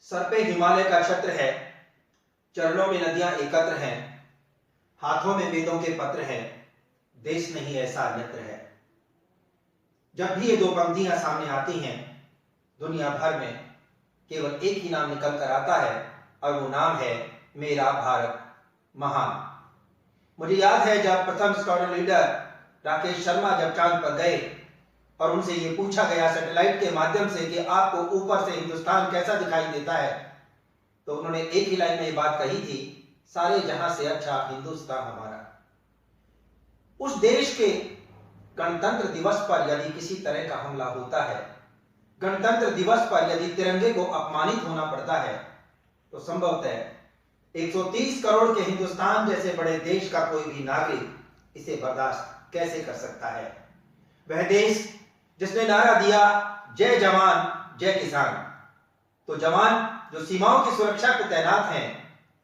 Sir पे हिमालय का छत्र है, चरणों में नदियां एकत्र हैं, हाथों में वेदों के पत्र हैं, देश नहीं ऐसा अन्यत्र है। जब भी ये दो पंक्तियां सामने आती हैं, दुनिया भर में केवल एक ही नाम निकल कर आता है और वो नाम है मेरा भारत महान। मुझे याद है जब प्रथम स्क्वाड्रन लीडर राकेश शर्मा जब चांद पर गए और उनसे ये पूछा गया सैटेलाइट के माध्यम से कि आपको ऊपर से हिंदुस्तान कैसा दिखाई देता है, तो उन्होंने एक ही लाइन में ये बात कही थी, सारे जहां से अच्छा हिंदुस्तान हमारा। उस देश के गणतंत्र दिवस पर यदि किसी तरह का हमला होता है, गणतंत्र दिवस पर यदि तिरंगे को अपमानित होना पड़ता है, तो संभवतः 130 करोड़ के हिंदुस्तान जैसे बड़े देश का कोई भी नागरिक इसे बर्दाश्त कैसे कर सकता है। वह देश जिसने नारा दिया जय जवान जय किसान, तो जवान जो सीमाओं की सुरक्षा पे तैनात हैं,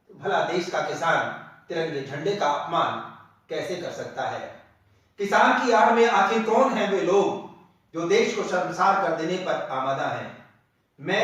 तो भला देश का किसान तिरंगे झंडे का अपमान कैसे कर सकता है। किसान की आड़ में आखिर कौन है वे लोग जो देश को शर्मसार कर देने पर आमादा हैं। मैं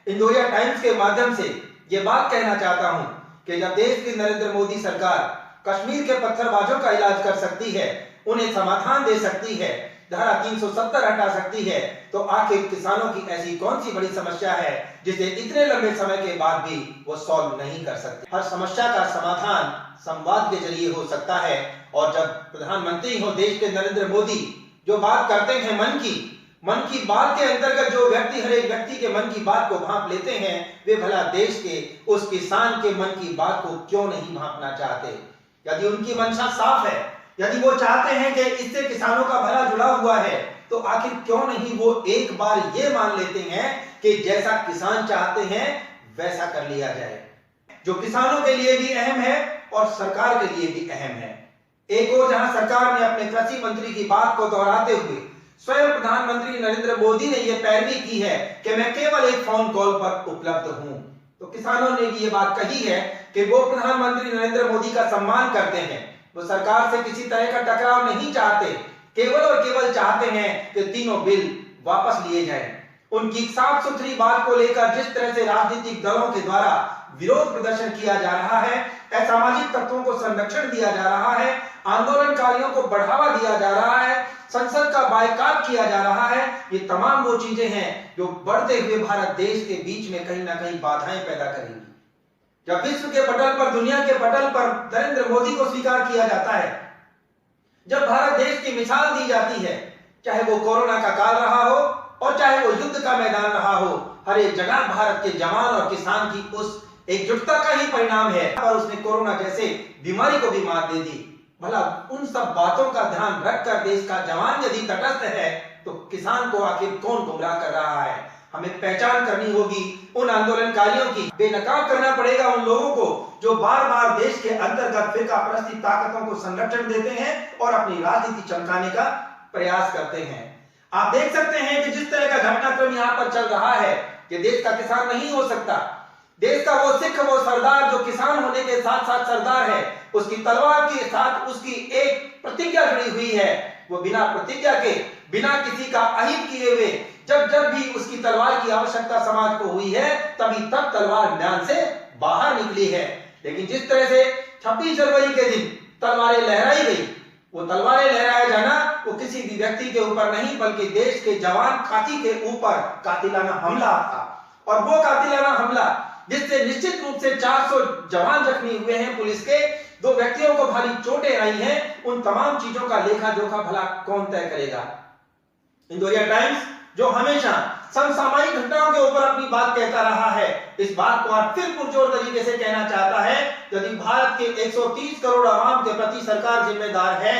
इंदौरिया टाइम्स के माध्यम से यह बात कहना चाहता हूं कि जब देश की नरेंद्र मोदी सरकार कश्मीर के पत्थरबाजों का इलाज कर सकती है, उन्हें समाधान दे सकती है, धारा 370 हटा सकती है, तो आखिर किसानों की ऐसी कौन सी बड़ी समस्या है जिसे इतने लंबे समय के बाद भी वो सॉल्व नहीं कर सकते। हर समस्या का समाधान संवाद के जरिए हो सकता है, और जब प्रधानमंत्री हो देश के नरेंद्र मोदी जो बात करते हैं मन की बात के अंतर्गत जो व्यक्ति हर एक व्यक्ति के मन की बात को भांप लेते हैं, वे भला देश के उस किसान के मन की बात को क्यों नहीं भांपना चाहते। यदि उनकी मंशा साफ है, यदि वो चाहते हैं कि इससे किसानों का भला जुड़ा हुआ है, तो आखिर क्यों नहीं वो एक बार ये मान लेते हैं कि जैसा किसान चाहते हैं वैसा कर लिया जाए, जो किसानों के लिए भी अहम है और सरकार के लिए भी अहम है। एक और जहां सरकार ने अपने कृषि मंत्री की बात को दोहराते हुए स्वयं प्रधानमंत्री नरेंद्र मोदी ने यह पैरवी की है कि मैं केवल एक फोन कॉल पर उपलब्ध हूं, तो किसानों ने भी यह बात कही है कि वो प्रधानमंत्री नरेंद्र मोदी का सम्मान करते हैं, वो सरकार से किसी तरह का टकराव नहीं चाहते, केवल और केवल चाहते हैं कि तीनों बिल वापस लिए जाएं। उनकी साफ सुथरी बात को लेकर जिस तरह से राजनीतिक दलों के द्वारा विरोध प्रदर्शन किया जा रहा है, असामाजिक तत्वों को संरक्षण दिया जा रहा है, आंदोलनकारियों को बढ़ावा दिया जा रहा है, संसद का बायकॉट किया जा रहा है, ये तमाम वो चीजें हैं जो बढ़ते हुए भारत देश के बीच में कहीं ना कहीं बाधाएं पैदा करेंगी। जब विश्व के पटल पर, दुनिया के पटल पर नरेंद्र मोदी को स्वीकार किया जाता है, जब भारत देश की मिसाल दी जाती है, चाहे वो कोरोना का काल रहा हो और चाहे वो युद्ध का मैदान रहा हो, हर एक जगह भारत के जवान और किसान की उस एकजुटता का ही परिणाम है, और उसने कोरोना जैसे बीमारी को भी मात दे दी। भला उन सब बातों का ध्यान रखकर देश का जवान यदि तटस्थ है, तो किसान को आखिर कौन गुमराह कर रहा है। हमें पहचान करनी होगी उन आंदोलनकारियों की, बेनकाब करना पड़ेगा उन लोगों को जो बार बार देश के अंतर्गत फिरका परस्ती ताकतों को संरक्षण देते हैं और अपनी राजनीति चमकाने का प्रयास करते हैं। आप देख सकते हैं कि जिस तरह का घटनाक्रम यहाँ पर चल रहा है, कि देश का किसान नहीं हो सकता, देश का वो सिख, वो सरदार जो किसान होने के साथ साथ सरदार है, उसकी तलवार के साथ उसकी एक प्रतिज्ञा जुड़ी हुई है। वो बिना प्रतिज्ञा के, बिना किसी का अहित किए हुए, जब जब भी उसकी तलवार की आवश्यकता समाज को हुई है, तभी तब तलवार म्यान से बाहर निकली है। लेकिन जिस तरह से 26 जनवरी के दिन तलवारें लहराई गई, वो तलवारें लहराया जाना वो किसी भी व्यक्ति के ऊपर नहीं, बल्कि देश के जवान खाकी के ऊपर कातिलाना हमला था। और वो कातिलाना हमला जिससे निश्चित रूप से 400 जवान जख्मी हुए हैं, पुलिस के 2 व्यक्तियों को भारी चोटें आई हैं, उन तमाम चीजों का लेखा जोखा भला कौन तय करेगा। इंदौरिया टाइम्स जो हमेशा समसामयिक घटनाओं के ऊपर अपनी बात कहता रहा है, इस बात को आज फिर पुरजोर तरीके से कहना चाहता है। यदि भारत के 130 करोड़ आवाम के प्रति सरकार जिम्मेदार है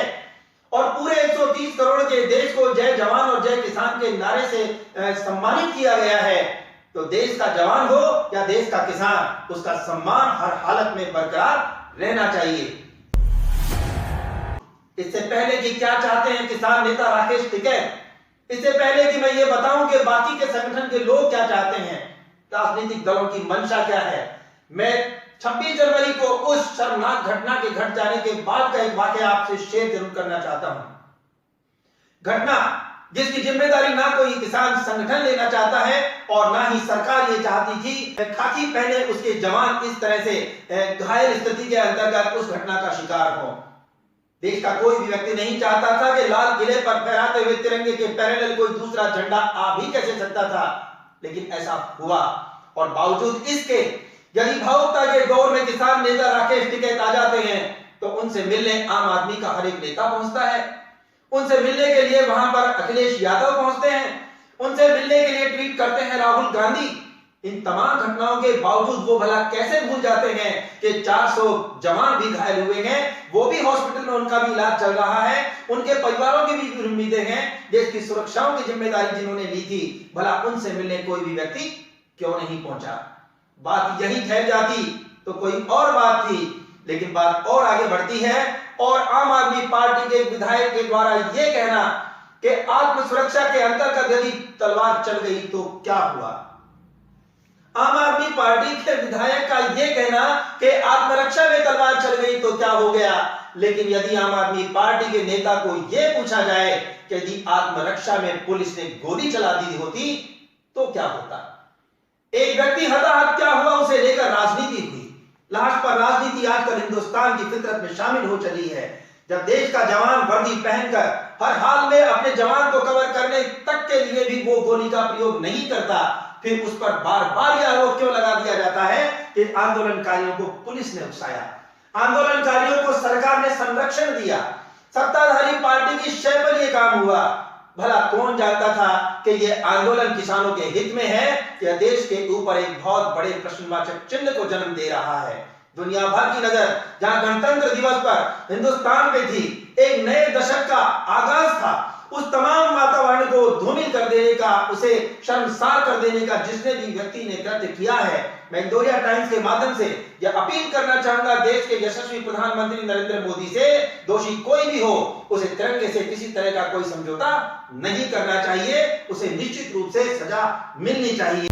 और पूरे 130 करोड़ के देश को जय जवान और जय किसान के नारे से सम्मानित किया गया है, तो देश का जवान हो या देश का किसान, उसका सम्मान हर हालत में बरकरार रहना चाहिए। इससे पहले कि क्या चाहते हैं किसान नेता राकेश टिकैत, इससे पहले कि मैं ये बताऊं कि बाकी के संगठन के लोग क्या चाहते हैं, राजनीतिक दलों की मंशा क्या है, मैं 26 जनवरी को उस शर्मनाक घटना के घट जाने के बाद का एक वाकया आपसे शेयर जरूर करना चाहता हूं। घटना जिसकी जिम्मेदारी ना कोई किसान संगठन लेना चाहता है और ना ही सरकार ये चाहती थी खाकी पहने उसके जवान इस तरह से घायल स्थिति के अंतर्गत उस घटना का शिकार हो। देश का कोई भी व्यक्ति नहीं चाहता था कि लाल किले पर फहराते हुए तिरंगे के पैरेलल कोई दूसरा झंडा आ भी कैसे सकता था, लेकिन ऐसा हुआ। और बावजूद इसके यदि भावुकता के दौर में किसान नेता राकेश टिकैत आ जाते हैं तो उनसे मिलने आम आदमी का हर एक नेता पहुंचता है। उनसे मिलने के लिए वहां पर अखिलेश यादव पहुंचते हैं, उनसे मिलने के लिए ट्वीट करते हैं राहुल गांधी। इन तमाम घटनाओं के बावजूद वो भला कैसे भूल जाते हैं कि 400 जवान भी घायल हुए हैं, वो भी हॉस्पिटल में उनका भी इलाज चल रहा है, उनके परिवारों की भी उम्मीदें हैं, देश की सुरक्षाओं की जिम्मेदारी जिन्होंने ली थी, भला उनसे मिलने कोई भी व्यक्ति क्यों नहीं पहुंचा। बात यही ठहर जाती तो कोई और बात थी, लेकिन बात और आगे बढ़ती है और आम आदमी पार्टी के विधायक के द्वारा यह कहना कि आत्मसुरक्षा के अंतर्गत यदि तलवार चल गई तो क्या हुआ। आम आदमी पार्टी के विधायक का यह कहना कि आत्मरक्षा में तलवार चल गई तो क्या हो गया, लेकिन यदि आम आदमी पार्टी के नेता को यह पूछा जाए कि यदि आत्मरक्षा में पुलिस ने गोली चला दी होती तो क्या होता। एक व्यक्ति हताहत क्या हुआ, उसे लेकर राजनीति हुई। लाश पर राजनीति आजकल हिंदुस्तान की फितरत में शामिल हो चली है। जब देश का जवान वर्दी पहनकर हर हाल में अपने जवान को कवर करने तक के लिए भी वो गोली का प्रयोग नहीं करता, फिर उस पर बार बार यह आरोप क्यों लगा दिया जाता है कि आंदोलनकारियों को पुलिस ने उकसाया, आंदोलनकारियों को सरकार ने संरक्षण दिया, सत्ताधारी पार्टी की शय पर यह काम हुआ। भला कौन जानता था कि यह आंदोलन किसानों के हित में है या देश के ऊपर एक बहुत बड़े प्रश्नवाचक चिन्ह को जन्म दे रहा है। दुनिया भर की नजर जहां गणतंत्र दिवस पर हिंदुस्तान पे थी, एक नए दशक का आगाज था, उस तमाम वातावरण को धूमिल कर देने का, उसे शर्मसार कर देने का जिसने भी व्यक्ति ने कृत्य किया है, मैं इंदौरिया टाइम्स के माध्यम से यह अपील करना चाहूंगा देश के यशस्वी प्रधानमंत्री नरेंद्र मोदी से, दोषी कोई भी हो उसे तिरंगे से किसी तरह का कोई समझौता नहीं करना चाहिए, उसे निश्चित रूप से सजा मिलनी चाहिए।